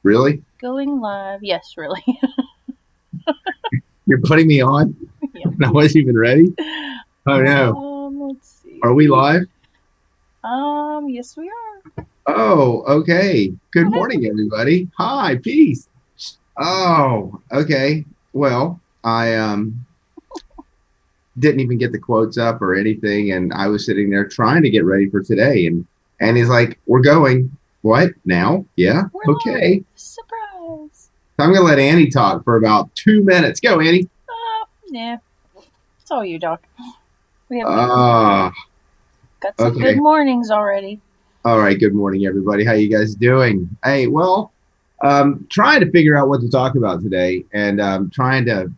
Really? Going live. Yes, really. You're putting me on? Yeah. And I wasn't even ready? Oh no. Let's see. Are we live? Yes, we are. Oh, okay. Good Okay. morning, everybody. Hi, peace. Oh, okay. Well, I didn't even get the quotes up or anything, and I was sitting there trying to get ready for today, and he's like, "We're going." What now? Yeah. We're live. Okay. Surprise. So I'm gonna let Annie talk for about 2 minutes. Go, Annie. Yeah. It's all you, Doc. We have Ah, got some good okay. mornings already. All right. Good morning, everybody. How you guys doing? Hey, well, trying to figure out what to talk about today, and trying to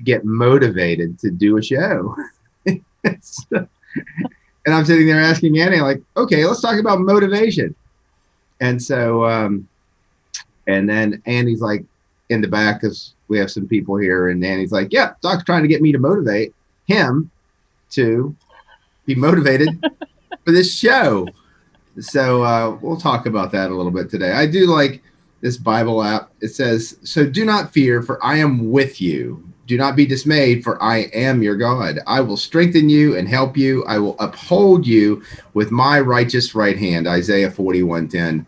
get motivated to do a show. And I'm sitting there asking Annie, like, okay, let's talk about motivation. And so, and then Annie's like in the back because we have some people here, and Annie's like, yeah, Doc's trying to get me to motivate him to be motivated for this show. So we'll talk about that a little bit today. I do like this Bible app. It says, "So do not fear, for I am with you. Do not be dismayed, for I am your God. I will strengthen you and help you. I will uphold you with my righteous right hand." Isaiah 41:10.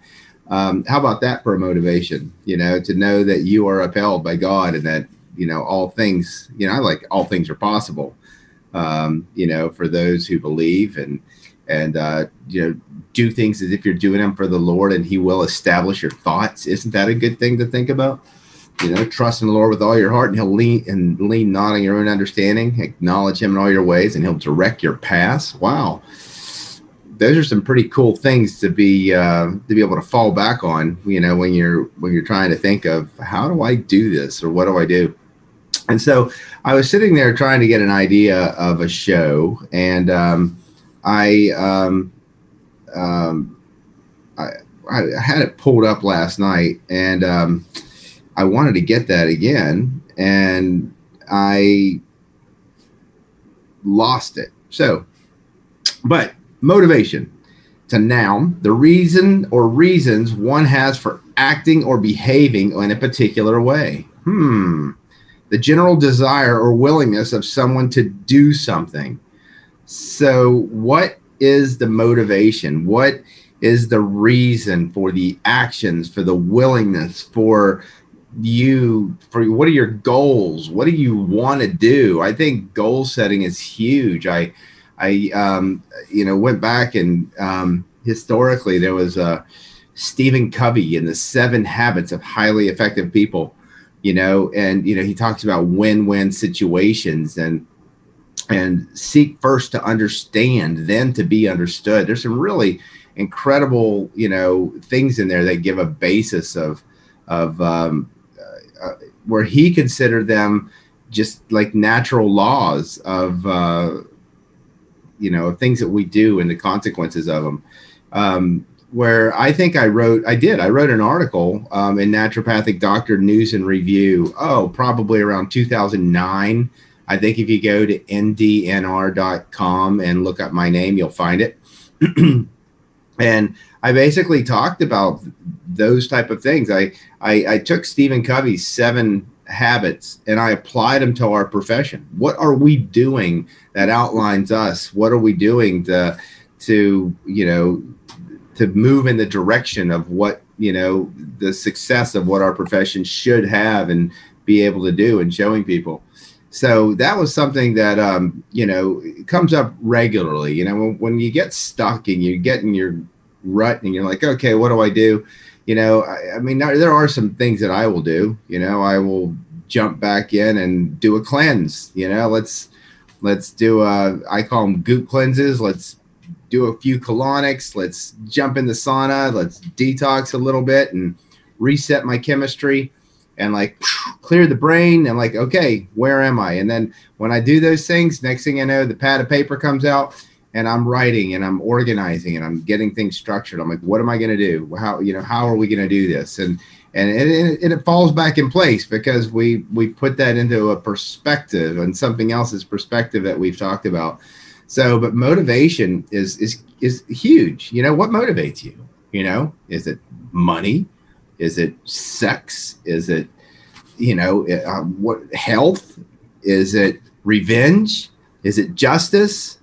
How about that for a motivation? To know that you are upheld by God, and that all things. I like all things are possible. For those who believe, and do things as if you're doing them for the Lord, and He will establish your thoughts. Isn't that a good thing to think about? Trust in the Lord with all your heart, and He'll lean not on your own understanding. Acknowledge Him in all your ways, and He'll direct your paths. Wow, those are some pretty cool things to be able to fall back on. When you're trying to think of, how do I do this, or what do I do? And so I was sitting there trying to get an idea of a show, and I, um, I I had it pulled up last night, and I wanted to get that again, and I lost it. So, but motivation. It's a noun, the reason or reasons one has for acting or behaving in a particular way. The general desire or willingness of someone to do something. So, what is the motivation? What is the reason for the actions, for the willingness, for what are your goals? What do you want to do? I think goal setting is huge. I went back, and historically there was Stephen Covey in the 7 Habits of Highly Effective People. And he talks about win-win situations, and seek first to understand, then to be understood. There's some really incredible, things in there that give a basis of where he considered them just like natural laws of things that we do and the consequences of them. Where I think I wrote an article in Naturopathic Doctor News and Review, probably around 2009. I think if you go to ndnr.com and look up my name, you'll find it. And I basically talked about those type of things. I took Stephen Covey's 7 habits and I applied them to our profession. What are we doing that outlines us? What are we doing to move in the direction of what, the success of what our profession should have and be able to do, and showing people. So that was something that, comes up regularly. When you get stuck and you get in your rut and you're like, okay, what do I do? I mean, there are some things that I will do. I will jump back in and do a cleanse. Let's do I call them goop cleanses. Let's do a few colonics. Let's jump in the sauna. Let's detox a little bit and reset my chemistry, and like clear the brain, and like, okay, where am I? And then when I do those things, next thing I know, the pad of paper comes out, and I'm writing, and I'm organizing, and I'm getting things structured. I'm like, what am I going to do? How are we going to do this? And it falls back in place because we put that into a perspective, and something else's perspective that we've talked about. So, but motivation is huge. What motivates you? Is it money? Is it sex? Is it, what health? Is it revenge? Is it justice?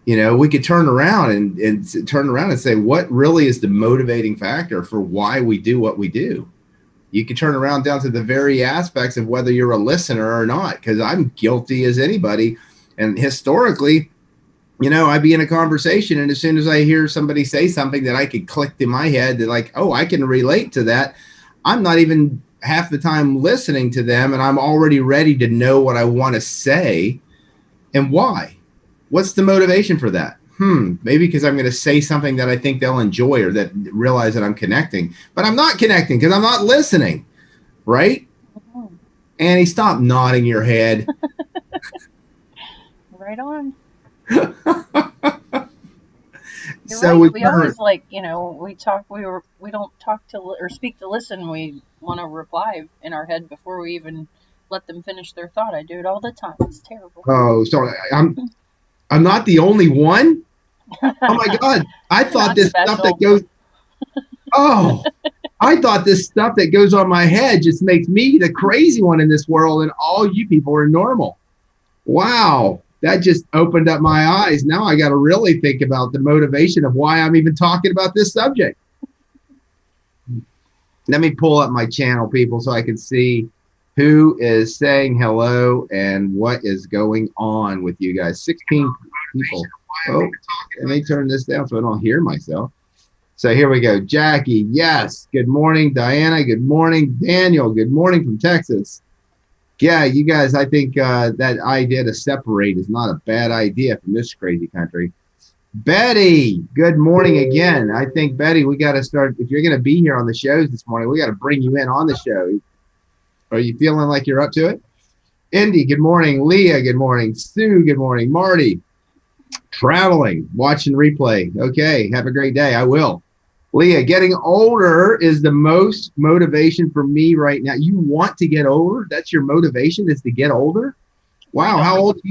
We could turn around and say, what really is the motivating factor for why we do what we do? You can turn around down to the very aspects of whether you're a listener or not, because I'm guilty as anybody. And historically, I'd be in a conversation, and as soon as I hear somebody say something that I could click in my head that like, oh, I can relate to that, I'm not even half the time listening to them, and I'm already ready to know what I want to say and why. What's the motivation for that? Maybe because I'm going to say something that I think they'll enjoy or that realize that I'm connecting, but I'm not connecting because I'm not listening, right? Mm-hmm. Annie, stop nodding your head. Right on. So right. We always we don't talk to or speak to listen. We want to reply in our head before we even let them finish their thought. I do it all the time. It's terrible. Oh, sorry. I'm not the only one. Oh my God. I thought this stuff that goes, I thought this stuff that goes on my head just makes me the crazy one in this world, and all you people are normal. Wow. That just opened up my eyes. Now I got to really think about the motivation of why I'm even talking about this subject. Let me pull up my channel, people, so I can see who is saying hello and what is going on with you guys. 16 people. Oh, let me turn this down so I don't hear myself. So here we go. Jackie, yes. Good morning. Diana, good morning. Daniel, good morning from Texas. Yeah, you guys, I think that idea to separate is not a bad idea from this crazy country. Betty, good morning again. I think, Betty, we got to start. If you're going to be here on the shows this morning, we got to bring you in on the show. Are you feeling like you're up to it? Indy, good morning. Leah, good morning. Sue, good morning. Marty, traveling, watching replay. Okay, have a great day. I will. Leah, getting older is the most motivation for me right now. You want to get older? That's your motivation, is to get older? Wow, how old do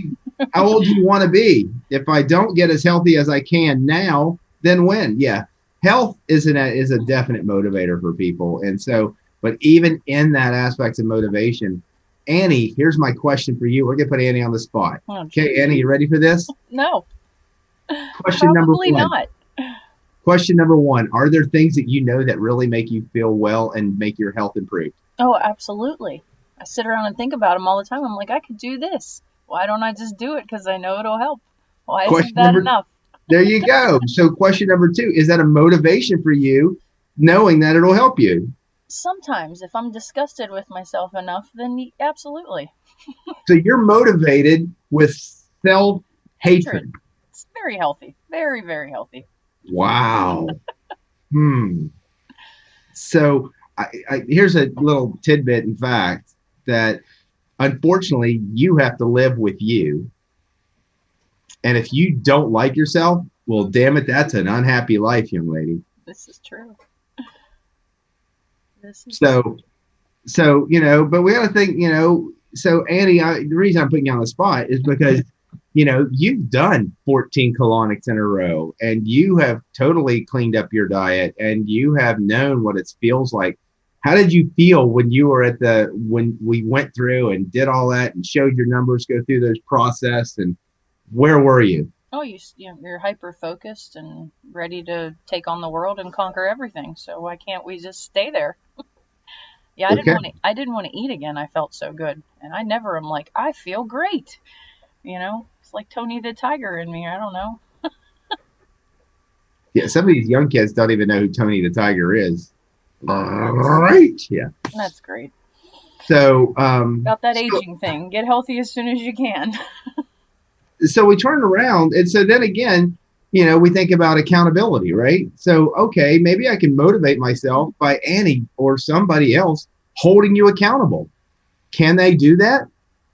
you want to be? If I don't get as healthy as I can now, then when? Yeah, health is a definite motivator for people. And so, but even in that aspect of motivation, Annie, here's my question for you. We're going to put Annie on the spot. Okay, Annie, you ready for this? No. Question Probably number 1. Not. Question number 1, are there things that you know that really make you feel well and make your health improve? Oh, absolutely. I sit around and think about them all the time. I'm like, I could do this. Why don't I just do it? Because I know it'll help. Why isn't that enough? There you go. So question number 2, is that a motivation for you knowing that it'll help you? Sometimes if I'm disgusted with myself enough, then absolutely. So you're motivated with self-hatred. It's very healthy. Very, very healthy. Wow. So here's a little tidbit, in fact, that unfortunately you have to live with you. And if you don't like yourself, well, damn it, that's an unhappy life, young lady. This is true. So, but we got to think, so Annie, the reason I'm putting you on the spot is because you've done 14 colonics in a row, and you have totally cleaned up your diet, and you have known what it feels like. How did you feel when you were when we went through and did all that and showed your numbers go through those process, and where were you? Oh, you're hyper focused and ready to take on the world and conquer everything. So why can't we just stay there? Yeah, I didn't want to eat again. I felt so good, and I never am like, I feel great. It's like Tony the Tiger in me. I don't know. Yeah, some of these young kids don't even know who Tony the Tiger is. Right. Yeah. That's great. So about that aging thing, get healthy as soon as you can. So we turn around, and so then again, we think about accountability, right? So, okay, maybe I can motivate myself by Annie or somebody else holding you accountable. Can they do that?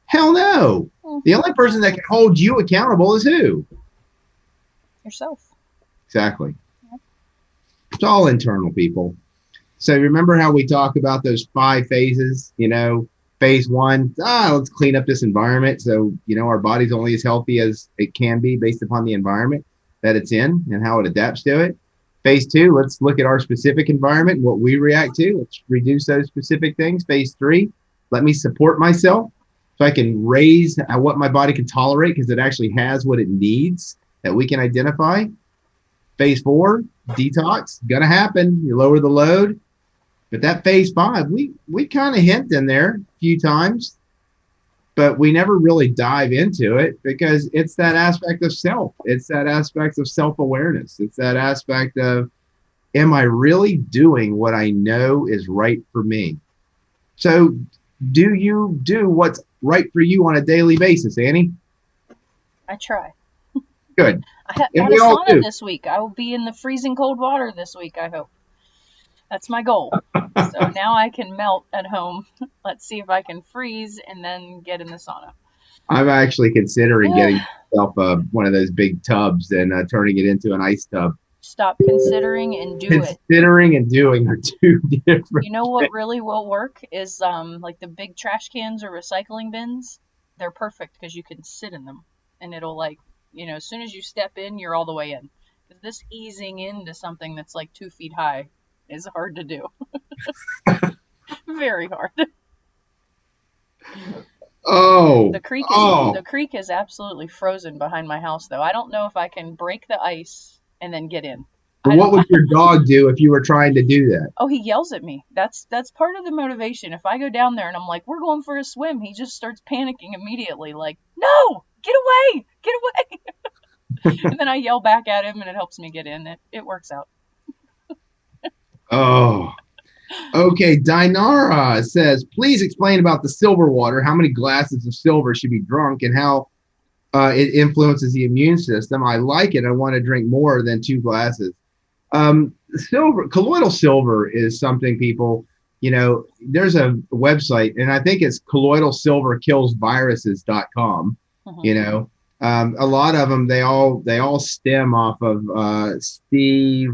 Hell no. The only person that can hold you accountable is who? Yourself. Exactly. Yeah. It's all internal, people. So remember how we talk about those 5 phases, Phase 1, let's clean up this environment. So, our body's only as healthy as it can be based upon the environment that it's in and how it adapts to it. Phase two, let's look at our specific environment and what we react to. Let's reduce those specific things. Phase three, let me support myself so I can raise what my body can tolerate because it actually has what it needs that we can identify. Phase four, detox, gonna happen. You lower the load. But that phase five, we kind of hint in there a few times, but we never really dive into it because it's that aspect of self. It's that aspect of self-awareness. It's that aspect of, am I really doing what I know is right for me? So do you do what's right for you on a daily basis, Annie? I try. Good. And Had a we all sauna do. this week. I will be in the freezing cold water this week, I hope. That's my goal. So now I can melt at home. Let's see if I can freeze and then get in the sauna. I'm actually considering getting myself one of those big tubs and turning it into an ice tub. Stop considering and do it. Considering and doing are two different You know things. what really will work is like the big trash cans or recycling bins. They're perfect because you can sit in them and it'll like, as soon as you step in, you're all the way in. Because this easing into something that's like 2 feet high is hard to do. Very hard. Oh, The creek is absolutely frozen behind my house though. I don't know if I can break the ice and then get in. but I what don't. would your dog do if you were trying to do that? Oh, he yells at me. That's part of the motivation. If I go down there and I'm like, "We're going for a swim," he just starts panicking immediately like, "No! Get away! Get away!" And then I yell back at him and it helps me get in. It works out. Oh, okay. Dinara says, please explain about the silver water. How many glasses of silver should be drunk and how it influences the immune system? I like it. I want to drink more than 2 glasses. Silver, colloidal silver is something people, there's a website, and I think it's colloidalsilverkillsviruses.com. Mm-hmm. A lot of them, they all stem off of Steve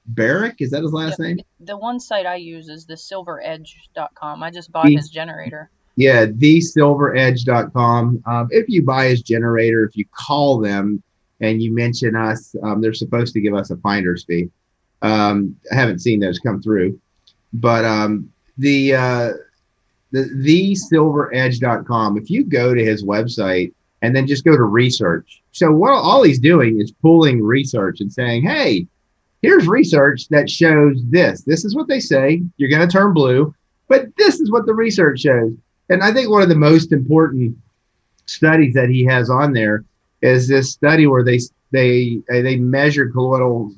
Barrick. Is that his last name? The one site I use is the silveredge.com. I just bought The, his generator. yeah, thesilveredge.com. If you buy his generator, if you call them and you mention us, they're supposed to give us a finder's fee. I haven't seen those come through, but the silveredge.com, if you go to his website and then just go to research. So what all he's doing is pulling research and saying, hey, here's research that shows this. This is what they say. You're going to turn blue, but this is what the research shows. And I think one of the most important studies that he has on there is this study where they measured colloidal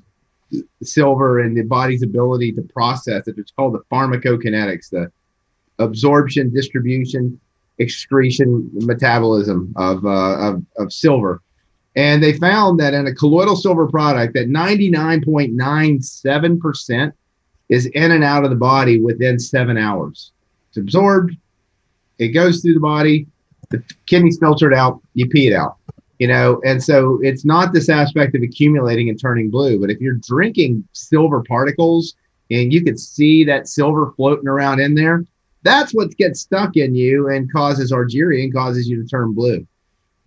silver and the body's ability to process it. It's called the pharmacokinetics, the absorption, distribution, excretion, metabolism of silver. And they found that in a colloidal silver product that 99.97% is in and out of the body within 7 hours. It's absorbed, it goes through the body, the kidneys filter it out, you pee it out. And so it's not this aspect of accumulating and turning blue, but if you're drinking silver particles and you can see that silver floating around in there, that's what gets stuck in you and causes argyria and causes you to turn blue.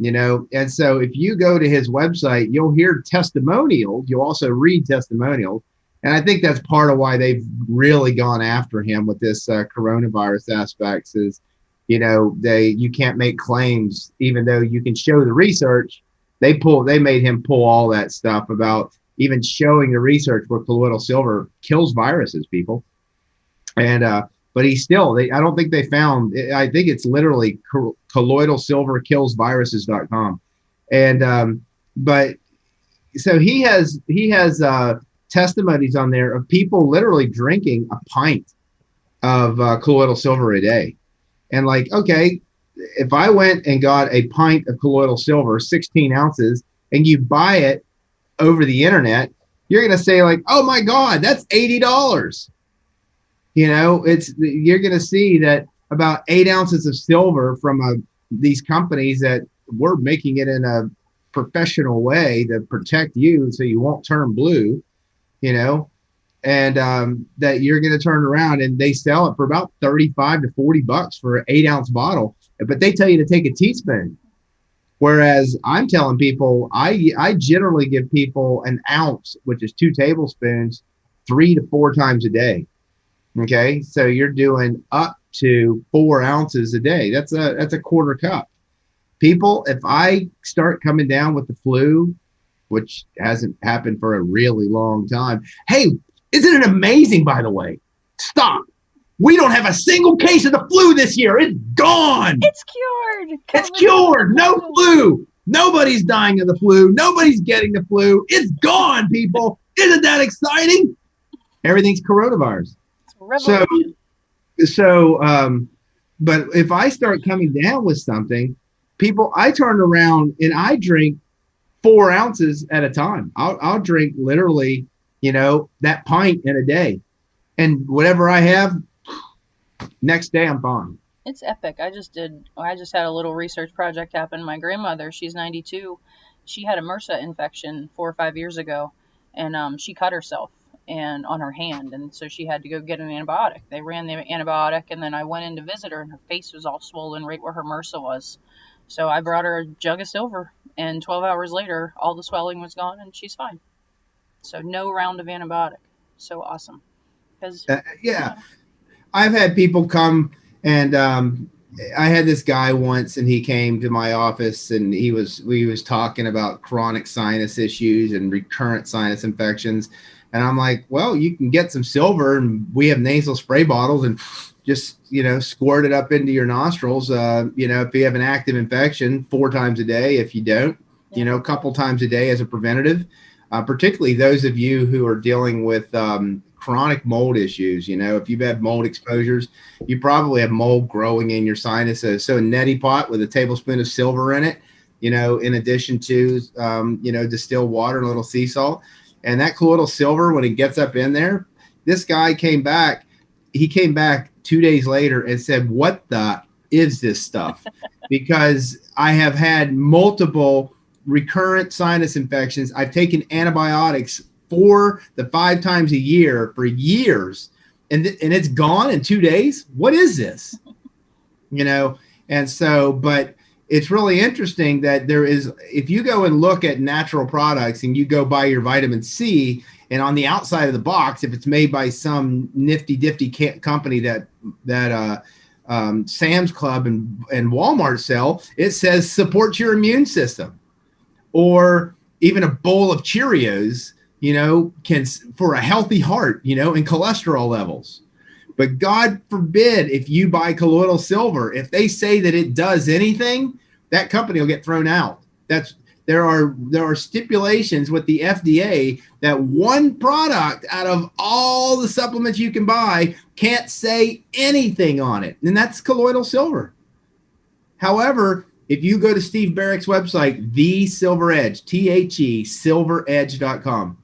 And so if you go to his website, you'll hear testimonials. You'll also read testimonials. And I think that's part of why they've really gone after him with this coronavirus aspects is, you can't make claims, even though you can show the research. They made him pull all that stuff about even showing the research where colloidal silver kills viruses, people. And, but I don't think they found, I think it's literally colloidalsilverkillsviruses.com. And, but so he has testimonies on there of people literally drinking a pint of colloidal silver a day. And like, okay, if I went and got a pint of colloidal silver, 16 ounces, and you buy it over the internet, you're going to say like, oh my God, that's $80. You're going to see that about 8 ounces of silver from these companies that were making it in a professional way to protect you so you won't turn blue, and that you're going to turn around and they sell it for about $35 to $40 for an 8 ounce bottle. But they tell you to take a teaspoon. Whereas I'm telling people, I generally give people an ounce, which is 2 tablespoons, 3 to 4 times a day. Okay, so you're doing up to 4 ounces a day. That's a quarter cup. People, if I start coming down with the flu, which hasn't happened for a really long time. Hey, isn't it amazing, by the way? Stop. We don't have a single case of the flu this year. It's gone. It's cured. It's cured. No flu. Nobody's dying of the flu. Nobody's getting the flu. It's gone, people. Isn't that exciting? Everything's coronavirus. So, but if I start coming down with something, people, I turn around and I drink 4 ounces at a time. I'll drink literally, that pint in a day, and whatever I have, next day I'm fine. It's epic. I just had a little research project happen. My grandmother, she's 92. She had a MRSA infection 4 or 5 years ago, and she cut herself and on her hand, and so she had to go get an antibiotic. They ran the antibiotic, and then I went in to visit her, and her face was all swollen right where her MRSA was. So I brought her a jug of silver, and 12 hours later, all the swelling was gone, and she's fine. So no round of antibiotic. So awesome. Yeah, I've had people come, and I had this guy once, and he came to my office, and we was talking about chronic sinus issues and recurrent sinus infections. And I'm like, well, you can get some silver, and we have nasal spray bottles, and just, squirt it up into your nostrils. If you have an active infection, 4 times a day. If you don't, a couple times a day as a preventative, particularly those of you who are dealing with chronic mold issues. If you've had mold exposures, you probably have mold growing in your sinuses. So a neti pot with a tablespoon of silver in it, in addition to, distilled water and a little sea salt. And that colloidal silver, when it gets up in there, this guy came back 2 days later and said, what the is this stuff? Because I have had multiple recurrent sinus infections. I've taken antibiotics 4 to 5 times a year for years, and it's gone in 2 days. What is this? And so, but it's really interesting that if you go and look at natural products and you go buy your vitamin C, and on the outside of the box, if it's made by some nifty company that Sam's Club and Walmart sell, it says support your immune system. Or even a bowl of Cheerios, can for a healthy heart, and cholesterol levels. But God forbid if you buy colloidal silver, if they say that it does anything, that company will get thrown out. There are stipulations with the FDA that one product out of all the supplements you can buy can't say anything on it, and that's colloidal silver. However, if you go to Steve Barrick's website, The Silver Edge, THE, silveredge.com.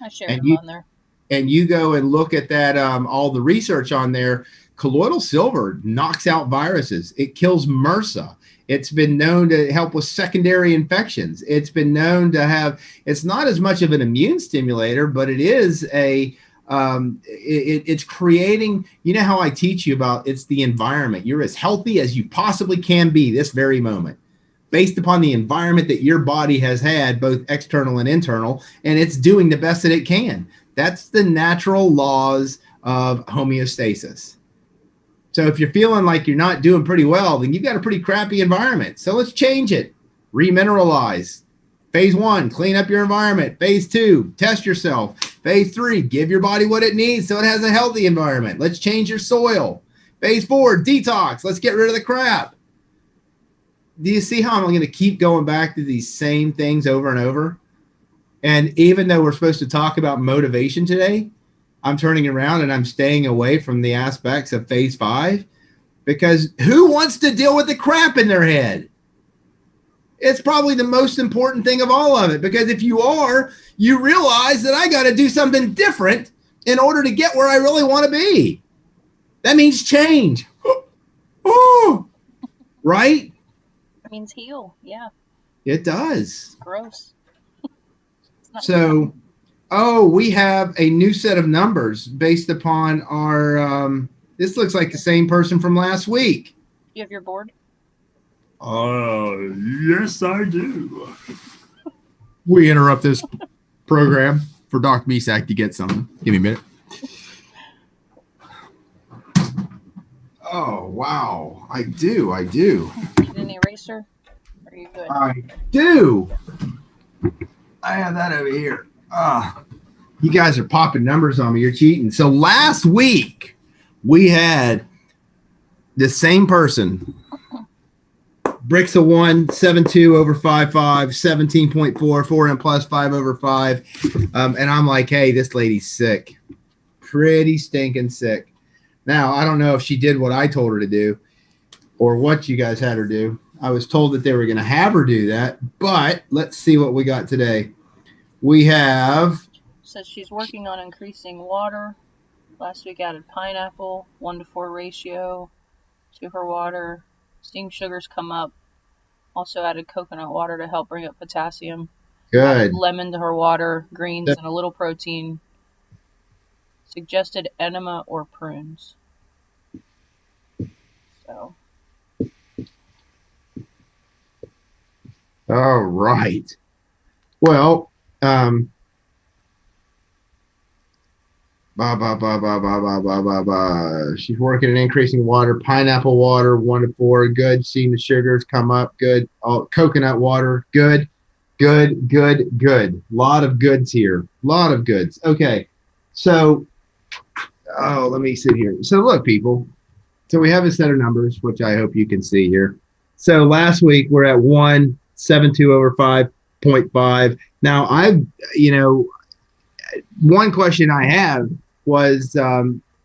I share them on there. And you go and look at that, all the research on there, colloidal silver knocks out viruses. It kills MRSA. It's been known to help with secondary infections. It's been known to it's not as much of an immune stimulator, but it is it's creating, how I teach you about, it's the environment. You're as healthy as you possibly can be this very moment, based upon the environment that your body has had, both external and internal, and it's doing the best that it can. That's the natural laws of homeostasis. So if you're feeling like you're not doing pretty well, then you've got a pretty crappy environment. So let's change it. Remineralize. Phase 1, clean up your environment. Phase 2, test yourself. Phase 3, give your body what it needs so it has a healthy environment. Let's change your soil. Phase 4, detox. Let's get rid of the crap. Do you see how I'm going to keep going back to these same things over and over? And even though we're supposed to talk about motivation today, I'm turning around and I'm staying away from the aspects of phase 5, because who wants to deal with the crap in their head? It's probably the most important thing of all of it, because if you are, you realize that I got to do something different in order to get where I really want to be. That means change. Oh, right? It means heal. Yeah. It does. Gross. So, we have a new set of numbers based upon our, this looks like the same person from last week. You have your board? Yes, I do. We interrupt this program for Doc Misak to get something. Give me a minute. Oh, wow. I do. Need an eraser? Are you good? I do. I have that over here. You guys are popping numbers on me. You're cheating. So last week we had the same person. Bricks of 1, 7.2 over 5.5, 17.4, 4M plus 5 over 5. And I'm like, hey, this lady's sick. Pretty stinking sick. Now, I don't know if she did what I told her to do or what you guys had her do. I was told that they were going to have her do that, but let's see what we got today. We have... Says she's working on increasing water. Last week added pineapple, 1-to-4 ratio to her water. Seeing sugars come up. Also added coconut water to help bring up potassium. Good. Added lemon to her water, greens, and a little protein. Suggested enema or prunes. So. All right. Well, she's working on increasing water, pineapple water, 1-to-4, good. Seeing the sugars come up, good. Coconut water, good. Lot of goods here. Lot of goods. Okay. So, let me sit here. So look, people. So we have a set of numbers, which I hope you can see here. So last week we're at 1.72 over 5.5. Now one question I have was,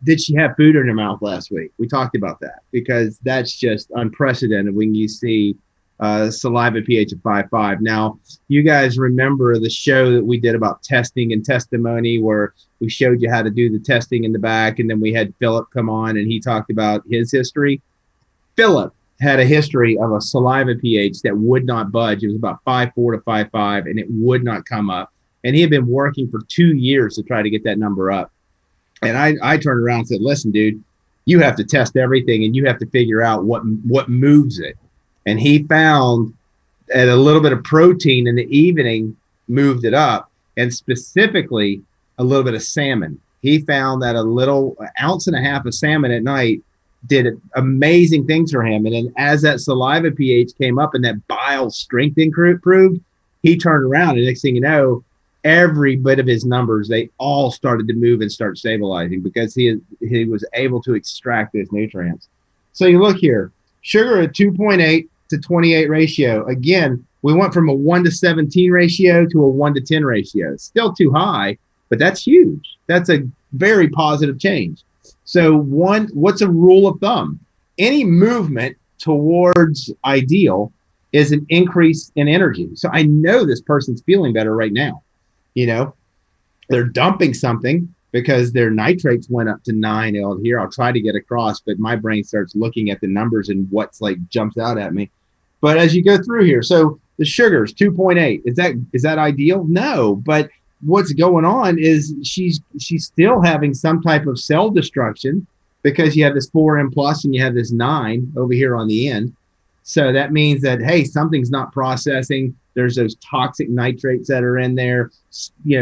did she have food in her mouth last week? We talked about that because that's just unprecedented when you see saliva pH of 5.5. Now, you guys remember the show that we did about testing and testimony where we showed you how to do the testing in the back, and then we had Philip come on and he talked about his history. Philip had a history of a saliva pH that would not budge. It was about 5.4 to 5.5, and it would not come up. And he had been working for 2 years to try to get that number up. And I turned around and said, listen, dude, you have to test everything and you have to figure out what moves it. And he found that a little bit of protein in the evening moved it up, and specifically a little bit of salmon. He found that a little 1.5 ounces of salmon at night did amazing things for him. And then as that saliva pH came up and that bile strength improved, he turned around and next thing you know, every bit of his numbers, they all started to move and start stabilizing because he was able to extract those nutrients. So you look here, sugar at 2.8 to 28 ratio. Again, we went from a 1 to 17 ratio to a 1 to 10 ratio. Still too high, but that's huge. That's a very positive change. So what's a rule of thumb? Any movement towards ideal is an increase in energy. So I know this person's feeling better right now. They're dumping something because their nitrates went up to 9 here. I'll try to get across, but my brain starts looking at the numbers and what's like jumps out at me. But as you go through here, so the sugars 2.8, is that ideal? No, but what's going on is she's still having some type of cell destruction because you have this 4M plus and you have this 9 over here on the end. So that means that, hey, something's not processing. There's those toxic nitrates that are in there,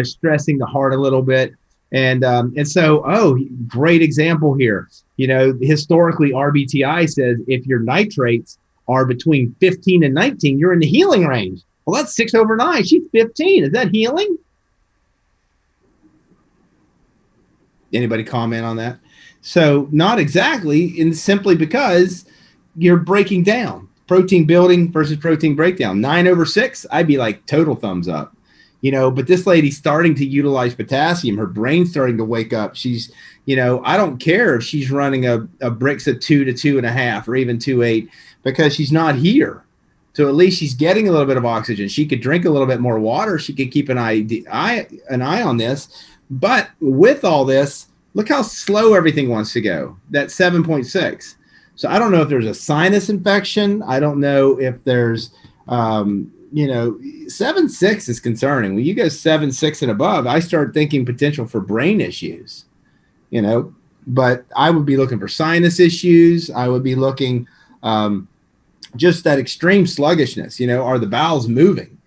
stressing the heart a little bit. And so, great example here. Historically, RBTI says if your nitrates are between 15 and 19, you're in the healing range. Well, that's 6 over 9. She's 15. Is that healing? Anybody comment on that? So not exactly, and simply because you're breaking down. Protein building versus protein breakdown. 9 over 6, I'd be like total thumbs up. But this lady's starting to utilize potassium. Her brain's starting to wake up. She's, I don't care if she's running a Brix of 2 to 2.5 or even 2.8 because she's not here. So at least she's getting a little bit of oxygen. She could drink a little bit more water. She could keep an eye on this. But with all this, look how slow everything wants to go. That's 7.6. So I don't know if there's a sinus infection. I don't know if there's, 7.6 is concerning. When you go 7.6 and above, I start thinking potential for brain issues, but I would be looking for sinus issues. I would be looking just that extreme sluggishness. Are the bowels moving?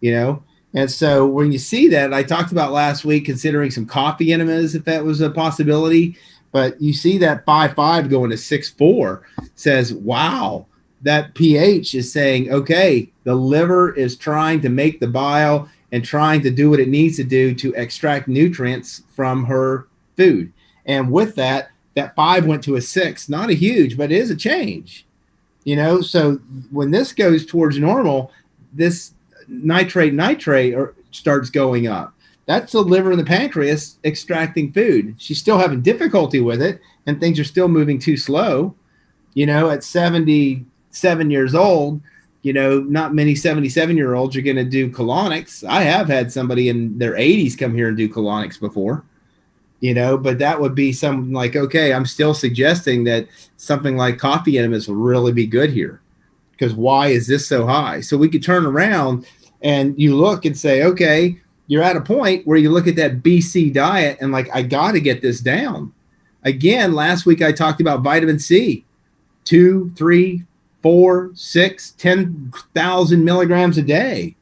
you know. And so when you see that, I talked about last week considering some coffee enemas if that was a possibility. But you see that 5.5 going to 6.4 says, wow, that pH is saying, okay, the liver is trying to make the bile and trying to do what it needs to do to extract nutrients from her food. And with that, that 5 went to a 6. Not a huge, but it is a change. So when this goes towards normal, this nitrate starts going up. That's the liver and the pancreas extracting food. She's still having difficulty with it, and things are still moving too slow. At 77 years old, not many 77-year-olds are going to do colonics. I have had somebody in their 80s come here and do colonics before. But that would be something like, okay, I'm still suggesting that something like coffee enemas will really be good here, because why is this so high? So we could turn around and you look and say, okay, you're at a point where you look at that BC diet and like, I got to get this down. Again, last week I talked about vitamin C, 2, 3, 4, 6, 10,000 milligrams a day.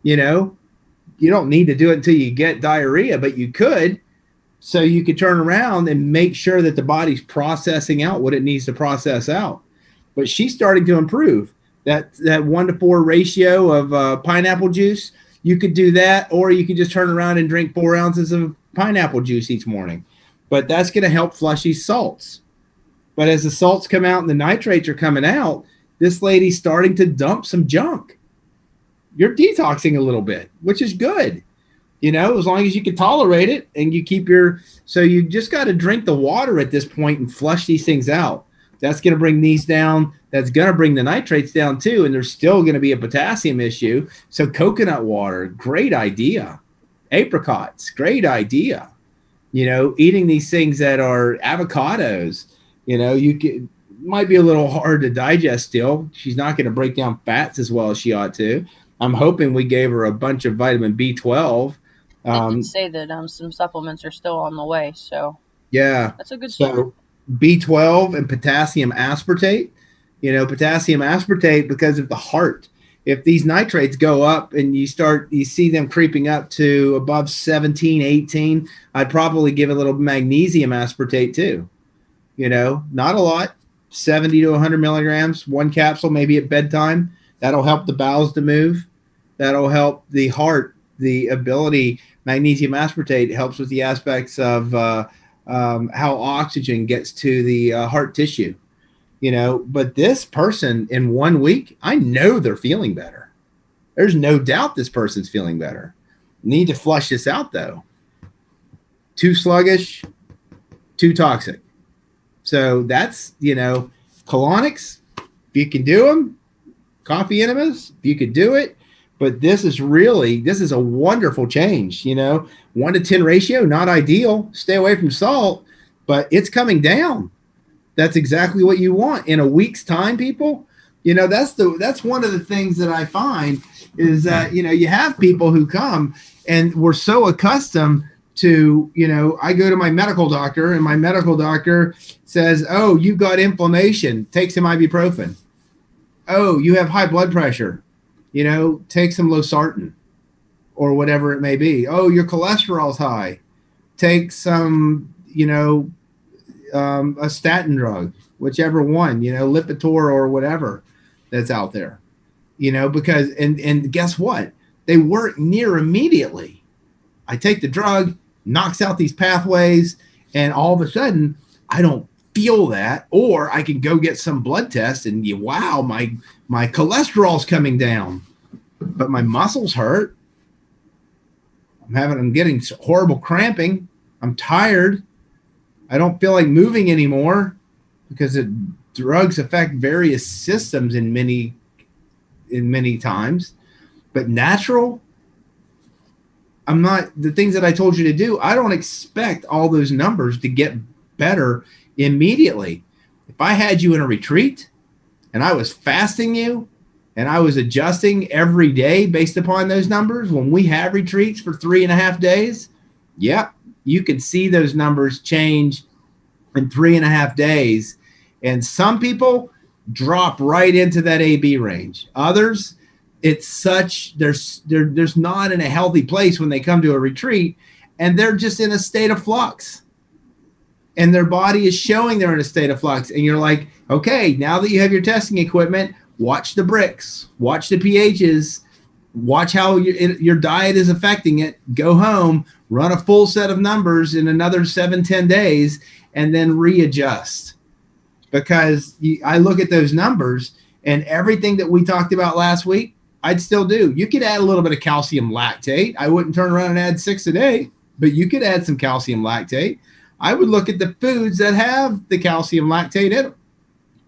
You don't need to do it until you get diarrhea, but you could. So you could turn around and make sure that the body's processing out what it needs to process out. But she's starting to improve. That 1-to-4 ratio of pineapple juice, you could do that, or you could just turn around and drink 4 ounces of pineapple juice each morning. But that's going to help flush these salts. But as the salts come out and the nitrates are coming out, this lady's starting to dump some junk. You're detoxing a little bit, which is good. As long as you can tolerate it and you keep so you just got to drink the water at this point and flush these things out. That's going to bring these down. That's going to bring the nitrates down too. And there's still going to be a potassium issue. So coconut water, great idea. Apricots, great idea. Eating these things that are avocados, might be a little hard to digest still. She's not going to break down fats as well as she ought to. I'm hoping we gave her a bunch of vitamin B12. They did say that some supplements are still on the way, so yeah, that's a good start. B12 and potassium aspartate. Potassium aspartate because of the heart. If these nitrates go up and you see them creeping up to above 17, 18, I'd probably give a little magnesium aspartate too. Not a lot, 70 to 100 milligrams, 1 capsule maybe at bedtime. That'll help the bowels to move. That'll help the heart, the ability. Magnesium aspartate helps with the aspects of how oxygen gets to the heart tissue. But this person in 1 week, I know they're feeling better. There's no doubt this person's feeling better. Need to flush this out though. Too sluggish, too toxic. So that's, colonics, if you can do them, coffee enemas, if you could do it. But this is a wonderful change. 1 to 10 ratio, not ideal. Stay away from salt, but it's coming down. That's exactly what you want in a week's time, people. That's one of the things that I find is that, you have people who come and we're so accustomed to, I go to my medical doctor and my medical doctor says, oh, you got inflammation, take some ibuprofen. Oh, you have high blood pressure, take some losartan or whatever it may be. Oh, your cholesterol's high, take some, a statin drug, whichever one, Lipitor or whatever that's out there, because, and guess what? They work near immediately. I take the drug, knocks out these pathways, and all of a sudden I don't feel that, or I can go get some blood test and wow, my cholesterol's coming down, but my muscles hurt. I'm getting horrible cramping. I'm tired. I don't feel like moving anymore because the drugs affect various systems in many times. But natural, I'm not, the things that I told you to do, I don't expect all those numbers to get better immediately. If I had you in a retreat and I was fasting you and I was adjusting every day based upon those numbers, when we have retreats for 3.5 days, yep, you can see those numbers change in 3.5 days. And some people, drop right into that AB range. Others, it's such there's not in a healthy place when they come to a retreat, and they're just in a state of flux. And their body is showing they're in a state of flux. And you're like, okay, now that you have your testing equipment, watch the bricks, watch the pHs, watch how your diet is affecting it. Go home, run a full set of numbers in another 7-10 days, and then readjust. Because I look at those numbers, and everything that we talked about last week, I'd still do. You could add a little bit of calcium lactate. I wouldn't turn around and add 6 a day, but you could add some calcium lactate. I would look at the foods that have the calcium lactate in them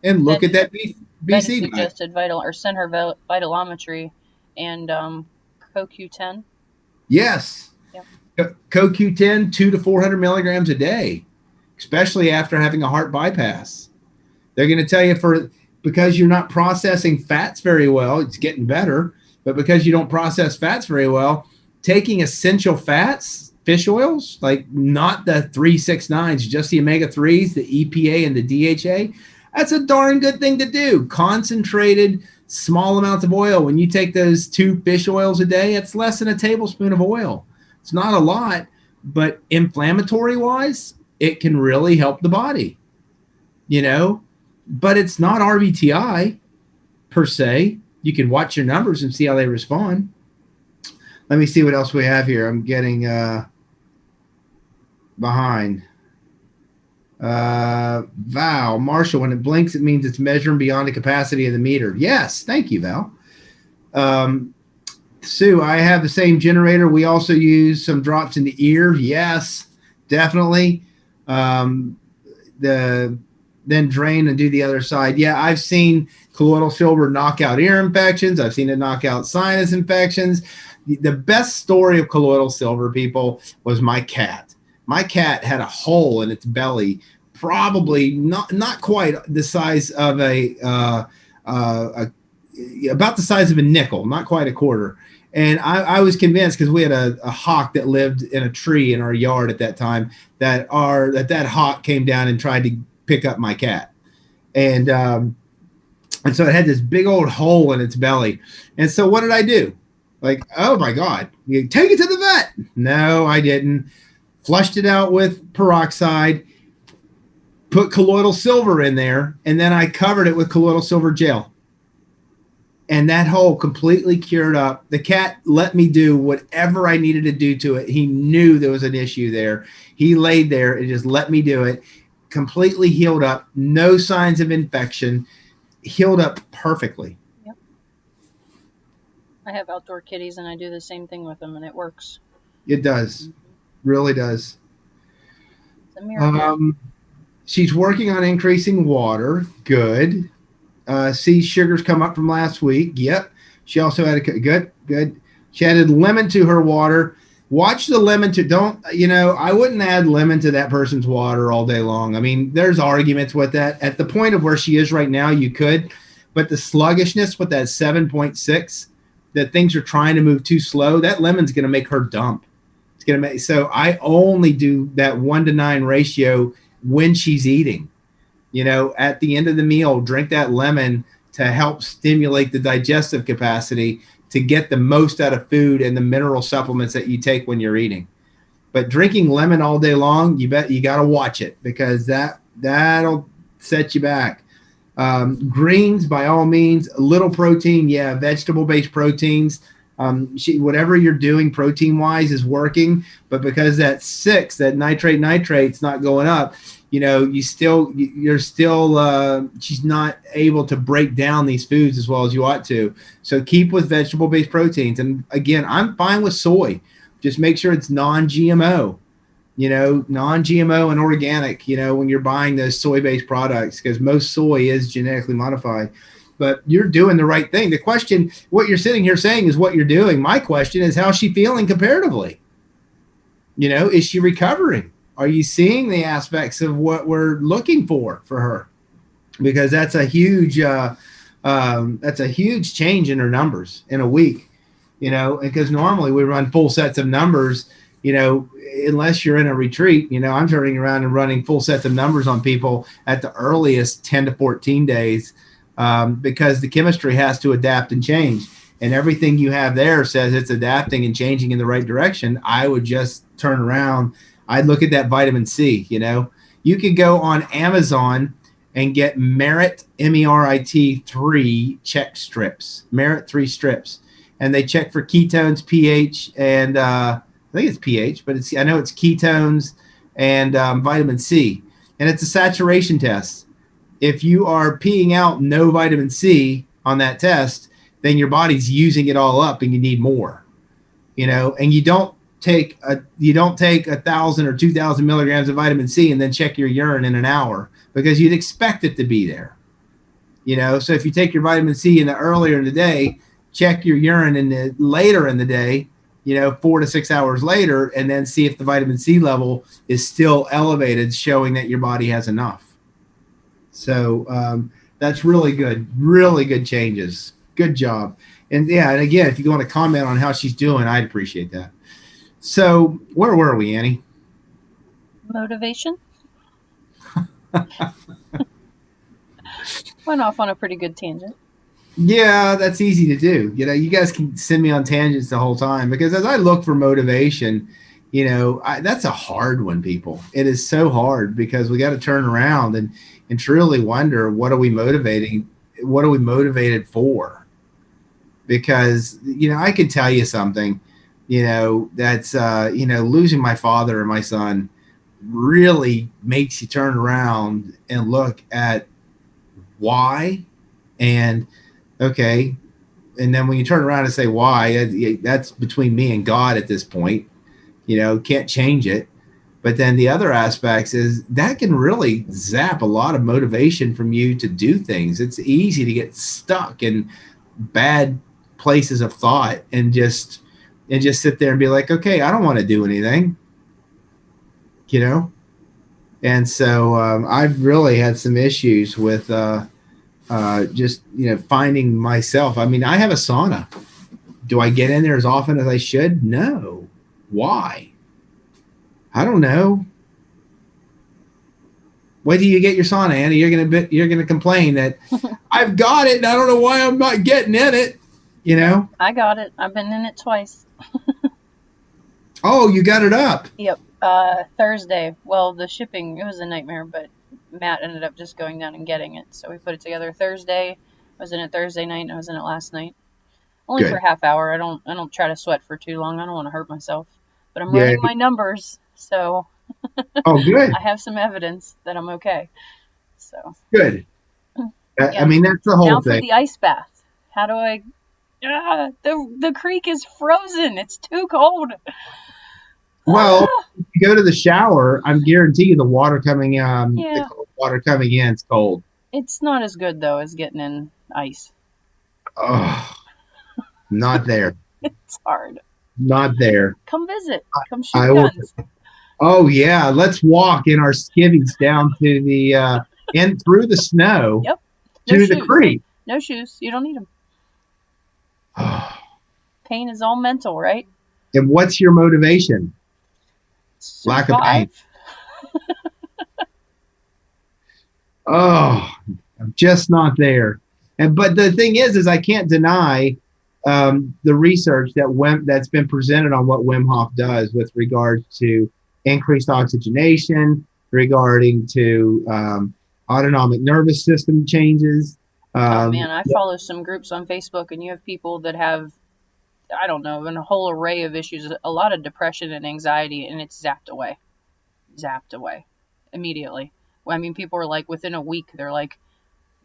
and look at that BC. Betty suggested vital or send her vitalometry and CoQ10. Yes. Yep. CoQ10, 200 to 400 milligrams a day, especially after having a heart bypass. They're going to tell you because you're not processing fats very well, it's getting better, but because you don't process fats very well, taking essential fats, fish oils, like not the 369s, just the omega-3s, the EPA and the DHA, that's a darn good thing to do. Concentrated, small amounts of oil. When you take those 2 fish oils a day, it's less than a tablespoon of oil. It's not a lot, but inflammatory-wise, it can really help the body, but it's not RBTI per se. You can watch your numbers and see how they respond. Let me see what else we have here. I'm getting behind. Val, Marshall, when it blinks, it means it's measuring beyond the capacity of the meter. Yes, thank you, Val. Sue, I have the same generator. We also use some drops in the ear. Yes, definitely. Then drain and do the other side. Yeah, I've seen colloidal silver knock out ear infections. I've seen it knock out sinus infections. The best story of colloidal silver, people, was my cat. My cat had a hole in its belly, probably not quite the size of about the size of a nickel, not quite a quarter. And I was convinced, because we had a hawk that lived in a tree in our yard at that time, that hawk came down and tried to pick up my cat. And so it had this big old hole in its belly. And so what did I do? Like, oh my God, you take it to the vet. No, I didn't. Flushed it out with peroxide, put colloidal silver in there, and then I covered it with colloidal silver gel. And that hole completely cured up. The cat let me do whatever I needed to do to it. He knew there was an issue there. He laid there and just let me do it. Completely healed up. No signs of infection. Healed up perfectly. Yep. I have outdoor kitties, and I do the same thing with them, and it works. It does. Mm-hmm. Really does. It's a miracle. She's working on increasing water. Good. See sugars come up from last week. Yep. She also had good. She added lemon to her water. Watch the lemon I wouldn't add lemon to that person's water all day long. I mean, there's arguments with that. At the point of where she is right now, you could, but the sluggishness with that 7.6, that things are trying to move too slow, that lemon's going to make her dump. So I only do that 1-to-9 ratio when she's eating. At the end of the meal, drink that lemon to help stimulate the digestive capacity to get the most out of food and the mineral supplements that you take when you're eating. But drinking lemon all day long, you got to watch it, because that'll set you back. Greens, by all means, a little protein. Yeah, vegetable-based proteins. Whatever you're doing protein-wise is working, but because that nitrate's not going up, she's not able to break down these foods as well as you ought to. So keep with vegetable-based proteins. And again, I'm fine with soy. Just make sure it's non-GMO, non-GMO and organic, when you're buying those soy-based products, because most soy is genetically modified. But you're doing the right thing. The question, what you're sitting here saying, is what you're doing. My question is, how's she feeling comparatively? Is she recovering? Are you seeing the aspects of what we're looking for her? Because that's a huge change in her numbers in a week. Because normally we run full sets of numbers. Unless you're in a retreat, I'm turning around and running full sets of numbers on people at the earliest 10 to 14 days. because the chemistry has to adapt and change. And everything you have there says it's adapting and changing in the right direction. I would just turn around. I'd look at that vitamin C. You could go on Amazon and get Merit, MERIT 3 check strips, Merit 3 strips. And they check for ketones, pH, and I think it's pH, but I know it's ketones and vitamin C. And it's a saturation test. If you are peeing out no vitamin C on that test, then your body's using it all up and you need more. And you don't take 1,000 or 2,000 milligrams of vitamin C and then check your urine in an hour, because you'd expect it to be there. So if you take your vitamin C earlier in the day, check your urine later in the day, 4 to 6 hours later, and then see if the vitamin C level is still elevated, showing that your body has enough. So that's really good changes. Good job. And again, if you want to comment on how she's doing, I'd appreciate that. So where were we, Annie? Motivation. Went off on a pretty good tangent. Yeah, that's easy to do. You guys can send me on tangents the whole time, because as I look for motivation, that's a hard one, people. It is so hard, because we got to turn around and truly wonder, what are we motivating? What are we motivated for? Because, I can tell you something, that's, losing my father and my son really makes you turn around and look at why. And okay, and then when you turn around and say why, that's between me and God at this point. Can't change it. But then the other aspects is that can really zap a lot of motivation from you to do things. It's easy to get stuck in bad places of thought and just sit there and be like, okay, I don't want to do anything. And so I've really had some issues with just finding myself. I mean, I have a sauna. Do I get in there as often as I should? No. Why? I don't know. Wait till you get your sauna, Annie. You're gonna complain that I've got it and I don't know why I'm not getting in it. I got it. I've been in it twice. Oh, you got it up. Yep. Thursday. Well, the shipping, it was a nightmare, but Matt ended up just going down and getting it. So we put it together Thursday. I was in it Thursday night and I was in it last night. Only Good. for a half hour. I don't try to sweat for too long. I don't want to hurt myself. But I'm running my numbers, so oh, good. I have some evidence that I'm okay. So good. Yeah. I mean, that's the whole now thing. For the ice bath. How do I? The creek is frozen. It's too cold. Well, if you go to the shower, I'm guaranteeing the water coming the cold water coming in is cold. It's not as good though as getting in ice. Oh, not there. It's hard. Not there. Come visit. Come shoot guns. Oh yeah, let's walk in our skivvies down to the in through the snow. Yep. To the creek. No shoes. You don't need them. Pain is all mental, right? And what's your motivation? Survive. Lack of pain. Oh, I'm just not there. But the thing is I can't deny the research that's been presented on what Wim Hof does with regards to increased oxygenation, regarding to autonomic nervous system changes. Oh man, I follow some groups on Facebook, and you have people that have, I don't know, a whole array of issues, a lot of depression and anxiety, and it's zapped away immediately. I mean, people are like, within a week, they're like,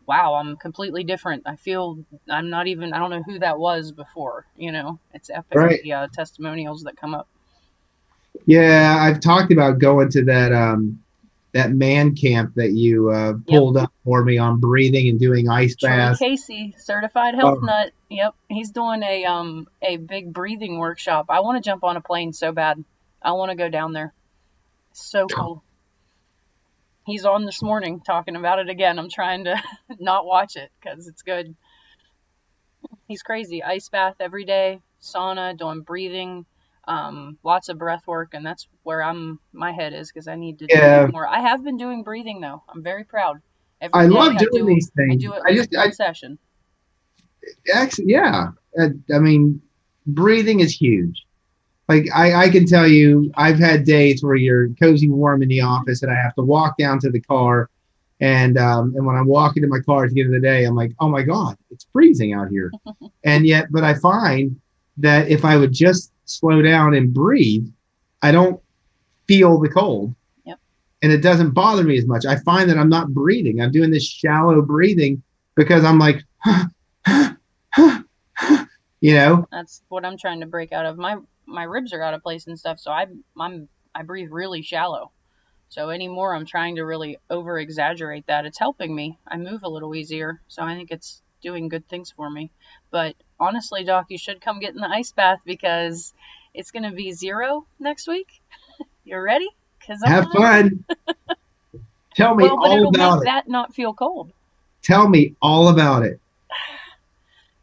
wow, I'm completely different. I feel I don't know who that was before, it's epic. Right. The testimonials that come up. Yeah, I've talked about going to that man camp that you pulled up for me on breathing and doing ice baths. Casey, certified health nut. Yep, he's doing a big breathing workshop. I want to jump on a plane so bad. I want to go down there. So cool. He's on this morning talking about it again. I'm trying to not watch it because it's good. He's crazy. Ice bath every day, sauna, doing breathing, lots of breath work, and that's where my head is, because I need to do more. I have been doing breathing though. I'm very proud. Every I day love doing these I things. do at I least just, one session. actually, yeah. I mean, breathing is huge. Like I can tell you, I've had days where you're cozy warm in the office, and I have to walk down to the car, and when I'm walking to my car at the end of the day, I'm like, oh my god, it's freezing out here, and yet, but I find that if I would just slow down and breathe, I don't feel the cold, Yep. and it doesn't bother me as much. I find that I'm not breathing. I'm doing this shallow breathing because I'm like, you know. That's what I'm trying to break out of. My ribs are out of place and stuff, so I breathe really shallow. So anymore, I'm trying to really over exaggerate that. It's helping me. I move a little easier, so I think it's doing good things for me. But honestly, Doc, you should come get in the ice bath because it's going to be 0 next week. You're ready? Because I'm Have not. fun. Tell me Well, but all it'll make about it. that not feel cold. Tell me all about it.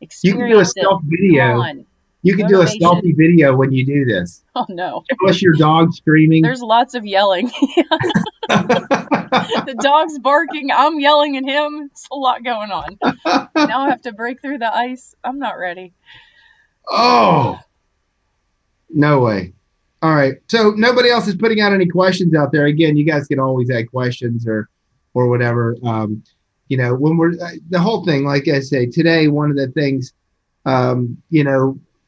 You can do a Experience it. self Come video. on. You can do a Motivation. selfie video when you do this. Oh no. Show us your dog screaming. There's lots of yelling. The dog's barking. I'm yelling at him. It's a lot going on. Now I have to break through the ice. I'm not ready. Oh, no way. All right. So nobody else is putting out any questions out there. Again, you guys can always add questions or whatever. When we're the whole thing, like I say, today, one of the things,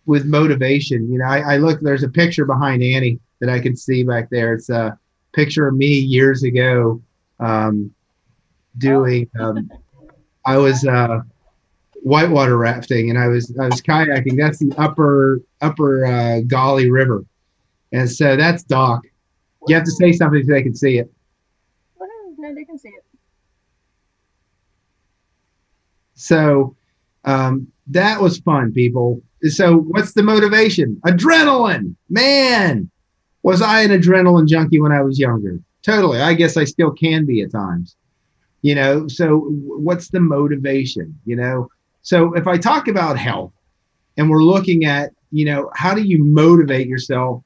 with motivation, I look, there's a picture behind Annie that I can see back there. It's a picture of me years ago doing, I was whitewater rafting and I was kayaking. That's the upper Golly River. And so that's Doc. You have to say something so they can see it. No, they can see it. So that was fun, people. So what's the motivation? Adrenaline. Man, was I an adrenaline junkie when I was younger? Totally. I guess I still can be at times. So what's the motivation? So if I talk about health and we're looking at, how do you motivate yourself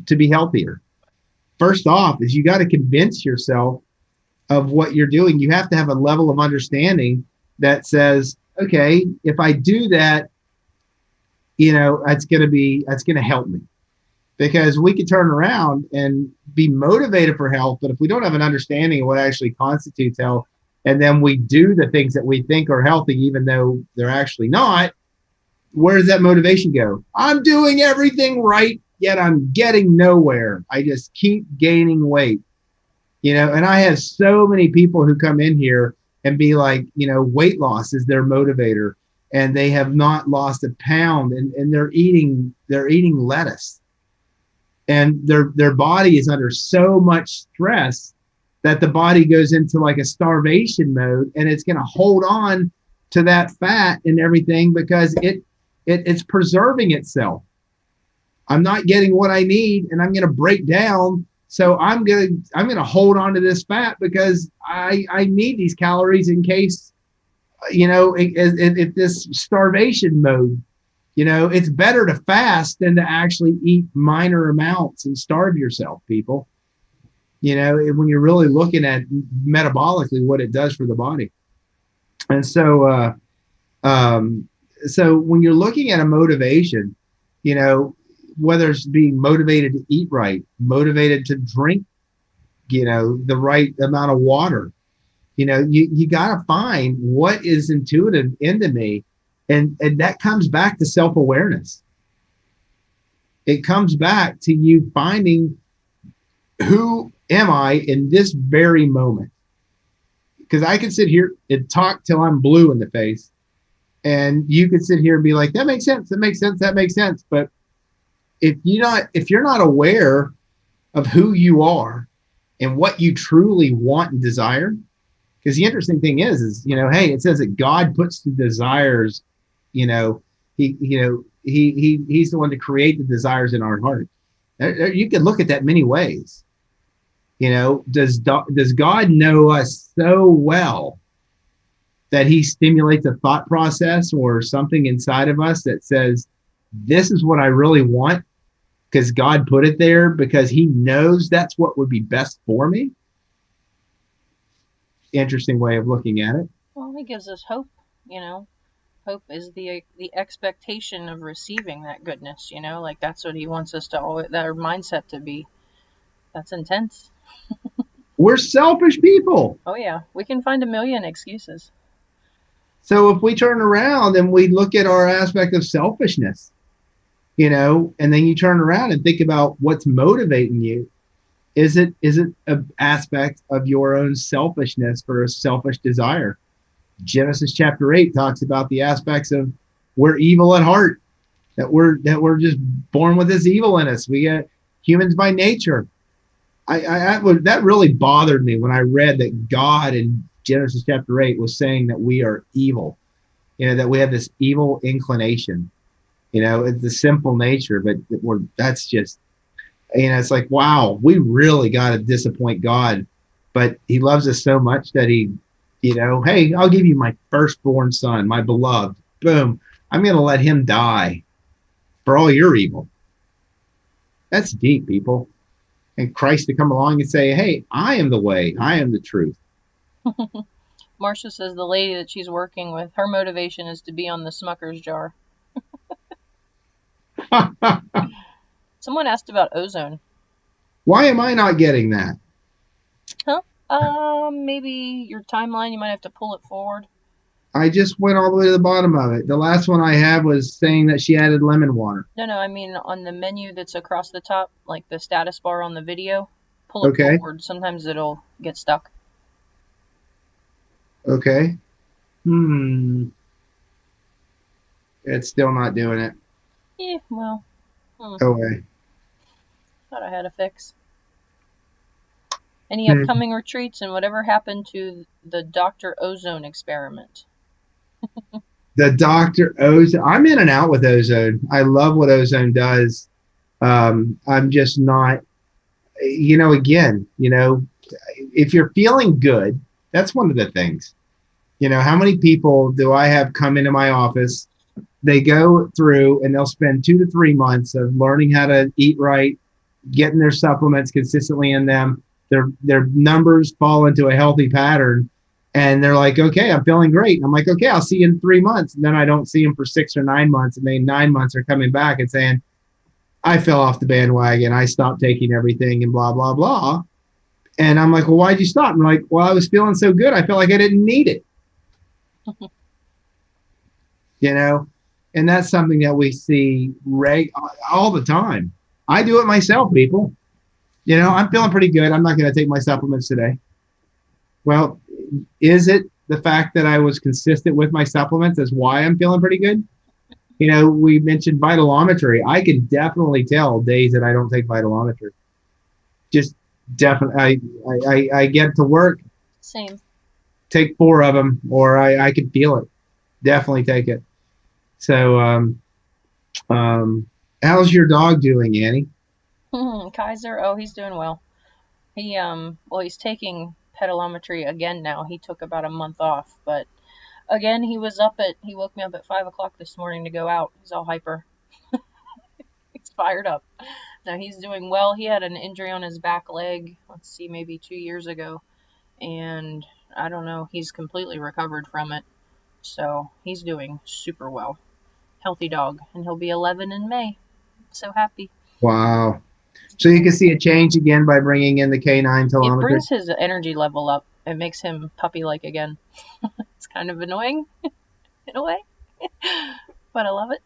to be healthier? First off is you got to convince yourself of what you're doing. You have to have a level of understanding that says, okay, if I do that, that's going to help me, because we can turn around and be motivated for health. But if we don't have an understanding of what actually constitutes health, and then we do the things that we think are healthy, even though they're actually not, where does that motivation go? I'm doing everything right, yet I'm getting nowhere. I just keep gaining weight, and I have so many people who come in here and be like, weight loss is their motivator, and they have not lost a pound, and they're eating lettuce, and their body is under so much stress that the body goes into like a starvation mode, and it's going to hold on to that fat and everything because it's preserving itself. I'm not getting what I need, and I'm going to break down. So I'm gonna hold on to this fat because I need these calories in case, if this starvation mode, it's better to fast than to actually eat minor amounts and starve yourself, people. When you're really looking at metabolically what it does for the body. And so, so when you're looking at a motivation, whether it's being motivated to eat right, motivated to drink, the right amount of water, you got to find what is intuitive into me. And that comes back to self-awareness. It comes back to you finding, who am I in this very moment? Because I can sit here and talk till I'm blue in the face, and you could sit here and be like, that makes sense, that makes sense, that makes sense. But if you're not aware of who you are and what you truly want and desire, because the interesting thing is, hey, it says that God puts the desires, he's the one to create the desires in our heart. You can look at that many ways. Does God know us so well that he stimulates a thought process or something inside of us that says, this is what I really want, because God put it there because he knows that's what would be best for me? interesting way of looking at it. Well, he gives us hope, you know. Hope is the expectation of receiving that goodness, you know, like that's what he wants us to always, that our mindset to be. That's intense. We're selfish people. Oh yeah, we can find a million excuses. So if we turn around and we look at our aspect of selfishness, and then you turn around and think about what's motivating you, is it an aspect of your own selfishness for a selfish desire? Genesis chapter 8 talks about the aspects of we're evil at heart, that we're just born with this evil in us. We get humans by nature. That really bothered me when I read that God in Genesis chapter 8 was saying that we are evil, that we have this evil inclination. It's the simple nature, but that's just, it's like, wow, we really got to disappoint God. But he loves us so much that hey, I'll give you my firstborn son, my beloved. Boom. I'm going to let him die for all your evil. That's deep, people. And Christ to come along and say, hey, I am the way, I am the truth. Marcia says the lady that she's working with, her motivation is to be on the Smucker's jar. Someone asked about ozone. Why am I not getting that? Huh? Maybe your timeline, you might have to pull it forward. I just went all the way to the bottom of it. The last one I had was saying that she added lemon water. No, I mean on the menu that's across the top, like the status bar on the video, pull it forward. Sometimes it'll get stuck. Okay. It's still not doing it. Yeah, well. Okay. Thought I had a fix. Any upcoming retreats, and whatever happened to the Dr. Ozone experiment? The Dr. Ozone. I'm in and out with Ozone. I love what Ozone does. I'm just not, again, if you're feeling good, that's one of the things. How many people do I have come into my office? They go through and they'll spend 2 to 3 months of learning how to eat right, getting their supplements consistently in them. Their numbers fall into a healthy pattern. And they're like, okay, I'm feeling great. And I'm like, okay, I'll see you in 3 months. And then I don't see them for 6 or 9 months. And then 9 months are coming back and saying, I fell off the bandwagon. I stopped taking everything and blah, blah, blah. And I'm like, well, why'd you stop? And I'm like, well, I was feeling so good. I felt like I didn't need it. And that's something that we see all the time. I do it myself, people. I'm feeling pretty good. I'm not going to take my supplements today. Well, is it the fact that I was consistent with my supplements is why I'm feeling pretty good? We mentioned vitalometry. I can definitely tell days that I don't take vitalometry. Just definitely, I get to work. Same. Take 4 of them, or I can feel it. Definitely take it. So, how's your dog doing, Annie? Kaiser, oh, he's doing well. He's taking pedalometry again now. He took about a month off, but again, he woke me up at 5 o'clock this morning to go out. He's all hyper. He's fired up. Now he's doing well. He had an injury on his back leg, let's see, maybe 2 years ago, and I don't know, he's completely recovered from it. So he's doing super well. Healthy dog, and he'll be 11 in May. So happy. Wow. So you can see a change again by bringing in the canine telemetry? It brings his energy level up. It makes him puppy-like again. It's kind of annoying in a way, but I love it.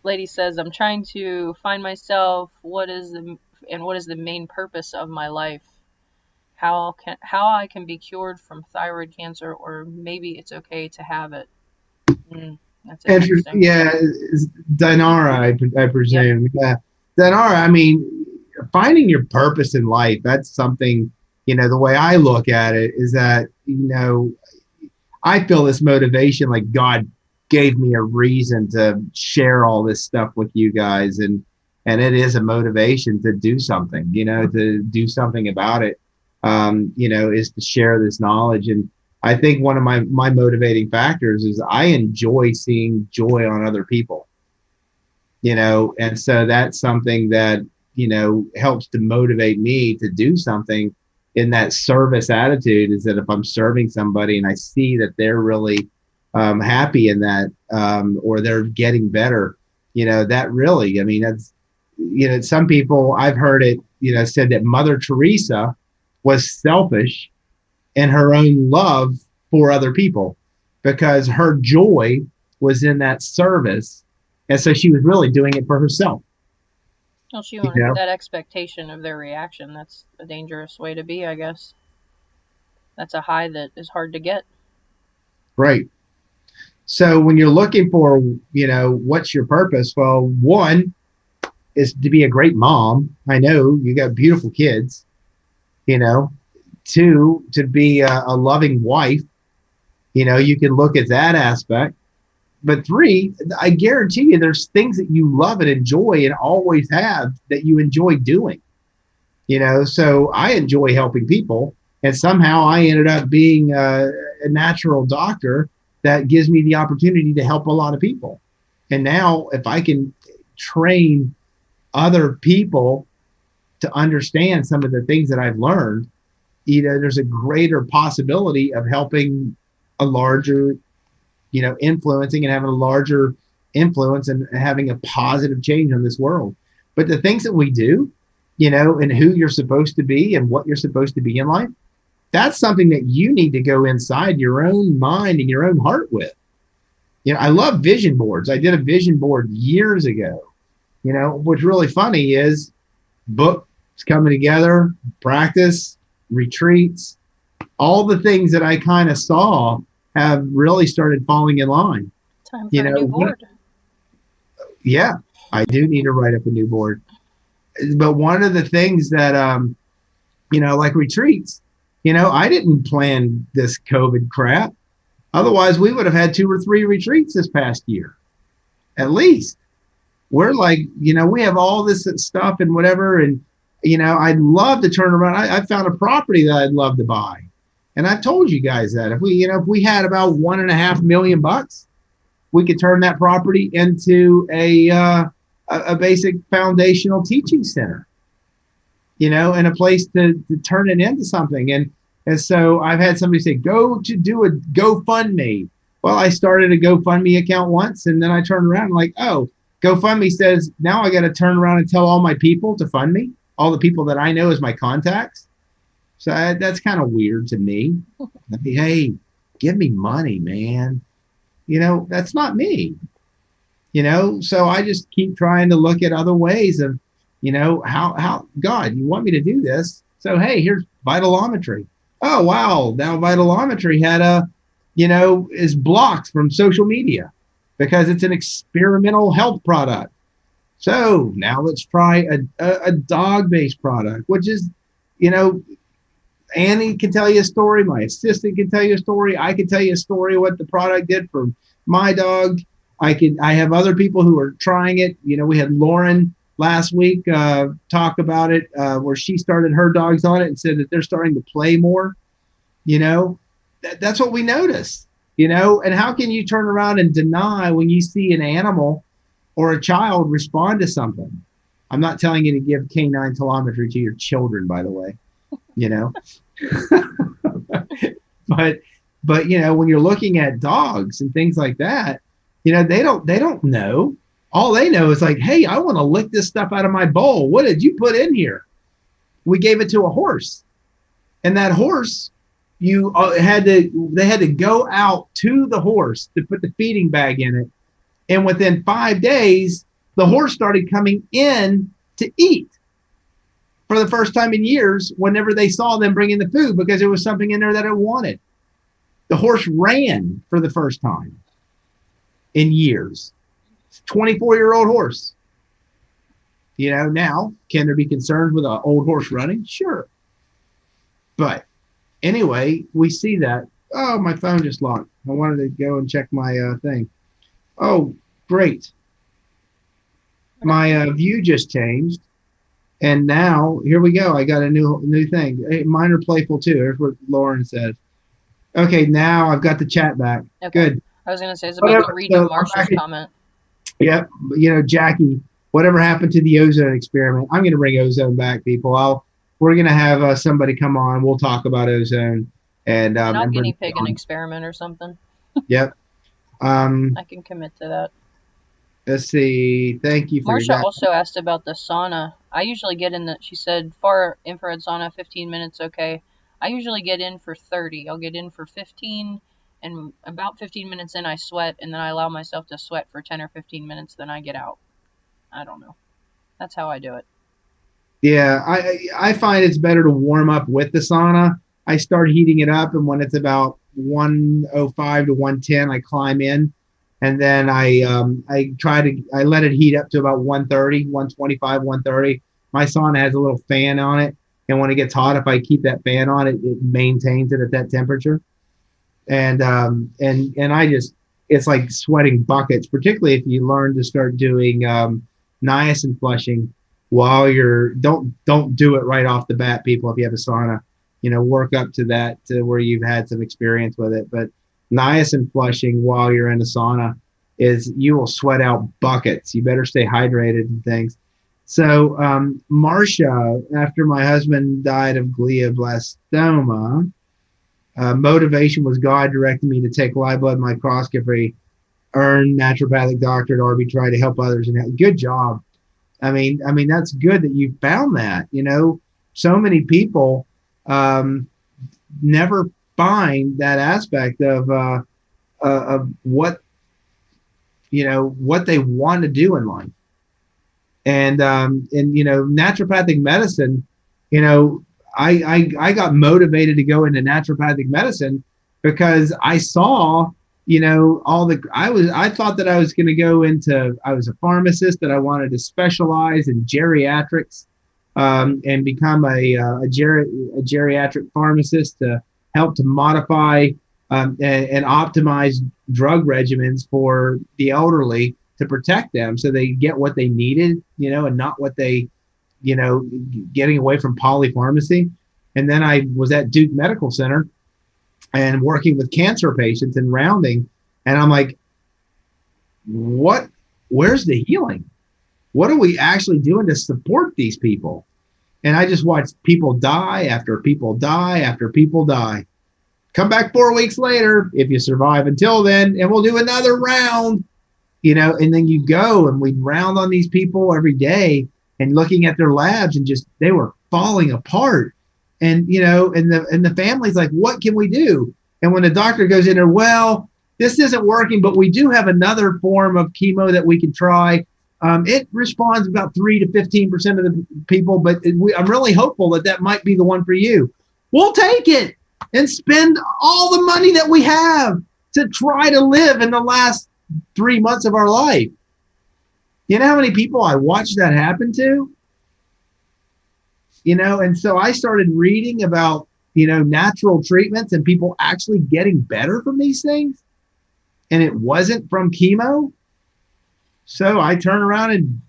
Lady says, I'm trying to find myself. What is the main purpose of my life? How I can be cured from thyroid cancer, or maybe it's okay to have it. That's interesting. Yeah, Dinara, I presume. Yep. Yeah, Dinara. I mean, finding your purpose in life. That's something. The way I look at it is that I feel this motivation, like God gave me a reason to share all this stuff with you guys, and it is a motivation to do something. To do something about it. Is to share this knowledge. And I think one of my motivating factors is I enjoy seeing joy on other people, and so that's something that, helps to motivate me to do something, in that service attitude is that if I'm serving somebody and I see that they're really happy in that, or they're getting better, that really, I mean, that's, some people I've heard it, said that Mother Teresa was selfish in her own love for other people because her joy was in that service. And so she was really doing it for herself. Well, she You wanted know? that expectation of their reaction. That's a dangerous way to be, I guess. That's a high that is hard to get. Right. So when you're looking for, what's your purpose? Well, one is to be a great mom. I know you got beautiful kids, you know. Two, to be a loving wife. You can look at that aspect. But three, I guarantee you there's things that you love and enjoy and always have that you enjoy doing. So I enjoy helping people. And somehow I ended up being a natural doctor that gives me the opportunity to help a lot of people. And now, if I can train other people to understand some of the things that I've learned, there's a greater possibility of helping a larger, influencing and having a larger influence and having a positive change on this world. But the things that we do, and who you're supposed to be and what you're supposed to be in life, that's something that you need to go inside your own mind and your own heart with. I love vision boards. I did a vision board years ago. What's really funny is books coming together, practice, retreats, all the things that I kind of saw have really started falling in line. Time for a new board. Yeah, I do need to write up a new board. But one of the things that, like retreats, I didn't plan this COVID crap. Otherwise, we would have had 2 or 3 retreats this past year, at least. We're like, we have all this stuff and whatever. And, I'd love to turn around. I found a property that I'd love to buy. And I've told you guys that if we had about $1.5 million, we could turn that property into a basic foundational teaching center, and a place to turn it into something. And so I've had somebody say, go to do a GoFundMe. Well, I started a GoFundMe account once, and then I turned around and like, oh, GoFundMe says now I got to turn around and tell all my people to fund me, all the people that I know as my contacts. So that's kind of weird to me. I mean, hey, give me money, man. That's not me. So I just keep trying to look at other ways of, how God, you want me to do this? So, hey, here's vitalometry. Oh, wow. Now vitalometry is blocked from social media because it's an experimental health product. So now let's try a dog-based product, which is, Annie can tell you a story. My assistant can tell you a story. I can tell you a story of what the product did for my dog. I have other people who are trying it. We had Lauren last week talk about it, where she started her dogs on it and said that they're starting to play more. That's what we notice, and how can you turn around and deny when you see an animal or a child respond to something? I'm not telling you to give canine telemetry to your children, by the way, but when you're looking at dogs and things like that, they don't know. All they know is like, hey, I want to lick this stuff out of my bowl. What did you put in here? We gave it to a horse, and that horse, they had to go out to the horse to put the feeding bag in it. And within 5 days, the horse started coming in to eat for the first time in years whenever they saw them bringing the food, because there was something in there that it wanted. The horse ran for the first time in years. 24-year-old horse. Now, can there be concerns with an old horse running? Sure. But anyway, we see that. Oh, my phone just locked. I wanted to go and check my thing. Oh, great. My view just changed. And now, here we go. I got a new thing. Hey, mine are playful too. Here's what Lauren says. Okay, now I've got the chat back. Okay. Good. I was going to say, it's about to read Marshall's comment. Yep. Jackie, whatever happened to the ozone experiment? I'm going to bring ozone back, people. we're going to have somebody come on. We'll talk about ozone And I'll and bring guinea it pig an on. experiment or something. Yep. I can commit to that. Let's see. Thank you for Marcia that. also asked about the sauna. I usually get in the, she said, far infrared sauna, 15 minutes, okay. I usually get in for 30. I'll get in for 15, and about 15 minutes in, I sweat, and then I allow myself to sweat for 10 or 15 minutes, then I get out. I don't know. That's how I do it. Yeah, I find it's better to warm up with the sauna. I start heating it up, and when it's about 105 to 110, I climb in, and then I let it heat up to about 130, 125, 130. My sauna has a little fan on it, and when it gets hot, if I keep that fan on, it maintains it at that temperature. And I just it's like sweating buckets, particularly if you learn to start doing niacin flushing while you're don't do it right off the bat, people. If you have a sauna, work up to that to where you've had some experience with it. But niacin flushing while you're in a sauna is you will sweat out buckets. You better stay hydrated and things. So Marcia, after my husband died of glioblastoma, motivation was God directing me to take live blood microscopy, earn naturopathic doctorate, RB, try to help others. And good job. I mean, that's good that you found that. So many people never find that aspect of what they want to do in life. And naturopathic medicine, you know, I got motivated to go into naturopathic medicine because I saw, I thought that I was going to go into, I was a pharmacist, that I wanted to specialize in geriatrics, and become a geriatric pharmacist to help to modify and optimize drug regimens for the elderly to protect them so they get what they needed, and not what they, getting away from polypharmacy. And then I was at Duke Medical Center and working with cancer patients and rounding. And I'm like, where's the healing? What are we actually doing to support these people? And I just watched people die after people die after people die. Come back 4 weeks later if you survive until then, and we'll do another round. And then you go and we round on these people every day and looking at their labs, and just they were falling apart. And and the family's like, what can we do? And when the doctor goes in there, well, this isn't working, but we do have another form of chemo that we can try. It responds about 3 to 15% of the people, but I'm really hopeful that might be the one for you. We'll take it and spend all the money that we have to try to live in the last 3 months of our life. You know how many people I watched that happen to? And so I started reading about, natural treatments and people actually getting better from these things. And it wasn't from chemo. So I turn around and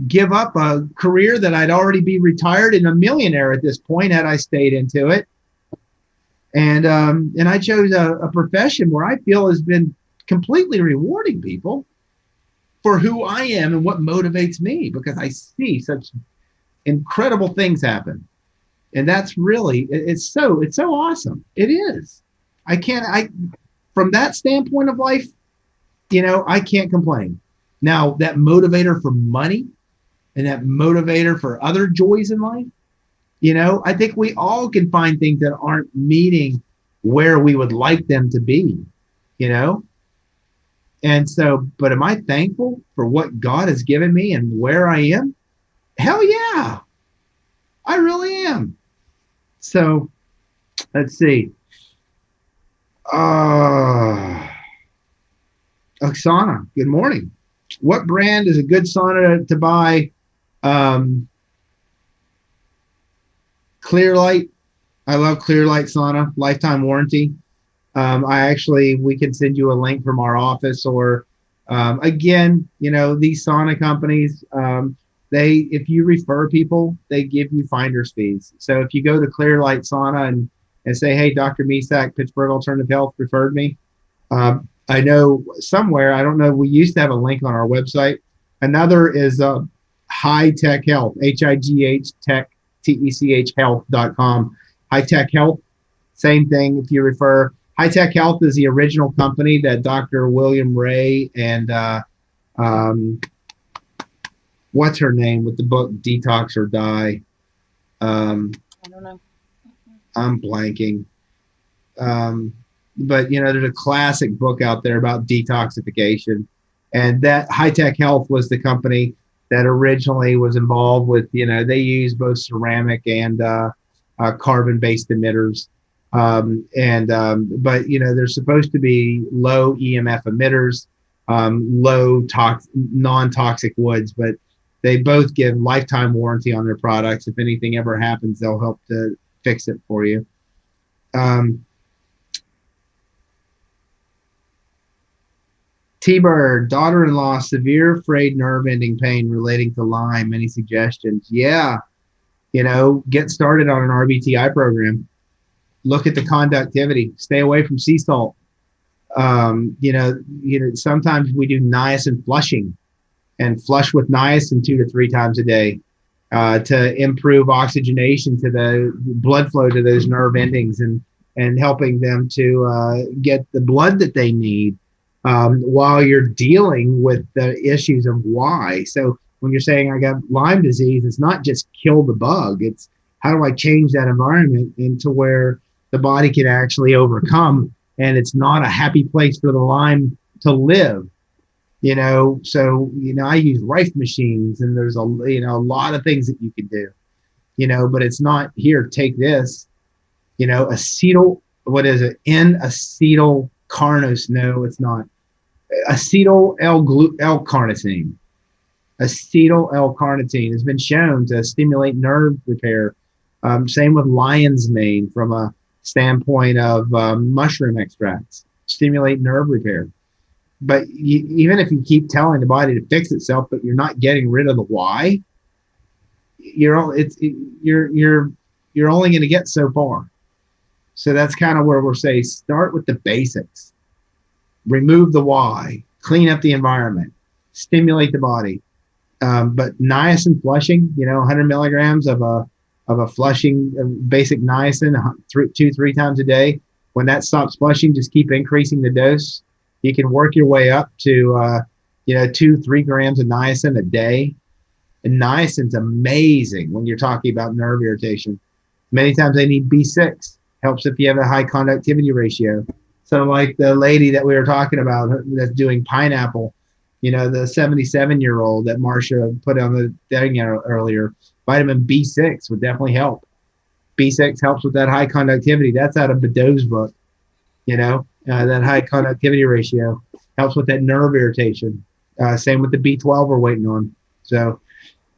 give up a career that I'd already be retired and a millionaire at this point had I stayed into it. And I chose a profession where I feel has been completely rewarding people for who I am and what motivates me, because I see such incredible things happen. And that's really, it's so awesome. It is. From that standpoint of life, I can't complain. Now, that motivator for money and that motivator for other joys in life, I think we all can find things that aren't meeting where we would like them to be, And so, but am I thankful for what God has given me and where I am? Hell yeah, I really am. So let's see. Oksana, good morning. What brand is a good sauna to buy? Clear Light. I love Clear Light sauna, lifetime warranty. We can send you a link from our office, or again, these sauna companies, if you refer people, they give you finder's fees. So if you go to Clear Light Sauna and say, hey, Dr. Misak, Pittsburgh Alternative Health referred me. I know somewhere, I don't know, we used to have a link on our website. Another is High Tech Health, HIGH Tech Tech health.com. High Tech Health, same thing. If you refer, High Tech Health is the original company that Dr. William Ray and um, what's her name with the book Detox or Die. I don't know. I'm blanking. Um, but there's a classic book out there about detoxification, and that High Tech Health was the company that originally was involved with. They use both ceramic and carbon-based emitters, but they're supposed to be low EMF emitters, non-toxic woods, but they both give lifetime warranty on their products. If anything ever happens, they'll help to fix it for you. T-Bird, daughter-in-law, severe frayed nerve ending pain relating to Lyme. Any suggestions? Yeah, get started on an RBTI program. Look at the conductivity. Stay away from sea salt. Sometimes we do niacin flushing and flush with niacin 2 to 3 times a day to improve oxygenation to the blood flow to those nerve endings and helping them to get the blood that they need while you're dealing with the issues of why. So when you're saying I got Lyme disease, it's not just kill the bug. It's how do I change that environment into where the body can actually overcome, and it's not a happy place for the Lyme to live. I use rife machines, and there's a lot of things that you can do, but it's not here, take this, what is it? N-acetyl carnos. No, it's not. Acetyl L-carnitine. Acetyl L-carnitine has been shown to stimulate nerve repair. Same with lion's mane from a standpoint of mushroom extracts, stimulate nerve repair. But even if you keep telling the body to fix itself, but you're not getting rid of the why, you're only going to get so far. So that's kind of where we'll say start with the basics, remove the why, clean up the environment, stimulate the body. But niacin flushing, 100 milligrams of a flushing basic niacin 2-3 times a day. When that stops flushing, just keep increasing the dose. You can work your way up to 2-3 grams of niacin a day. And niacin's amazing when you're talking about nerve irritation. Many times they need B6. Helps if you have a high conductivity ratio. So like the lady that we were talking about that's doing pineapple, the 77-year-old that Marcia put on the thing earlier, vitamin B6 would definitely help. B6 helps with that high conductivity. That's out of Badeau's book, that high conductivity ratio helps with that nerve irritation. Same with the B12 we're waiting on. So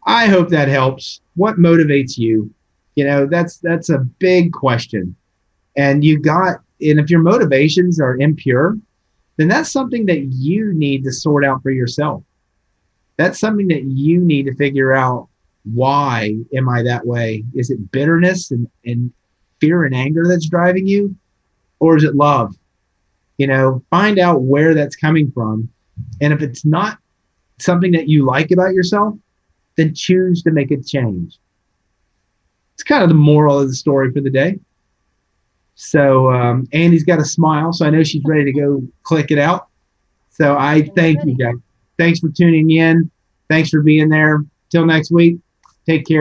I hope that helps. What motivates you? That's a big question. And if your motivations are impure, then that's something that you need to sort out for yourself. That's something that you need to figure out. Why am I that way? Is it bitterness and fear and anger that's driving you? Or is it love? Find out where that's coming from. And if it's not something that you like about yourself, then choose to make a change. It's kind of the moral of the story for the day. So Andy's got a smile, so I know she's ready to go click it out. So I thank you guys. Thanks for tuning in. Thanks for being there. Till next week, take care.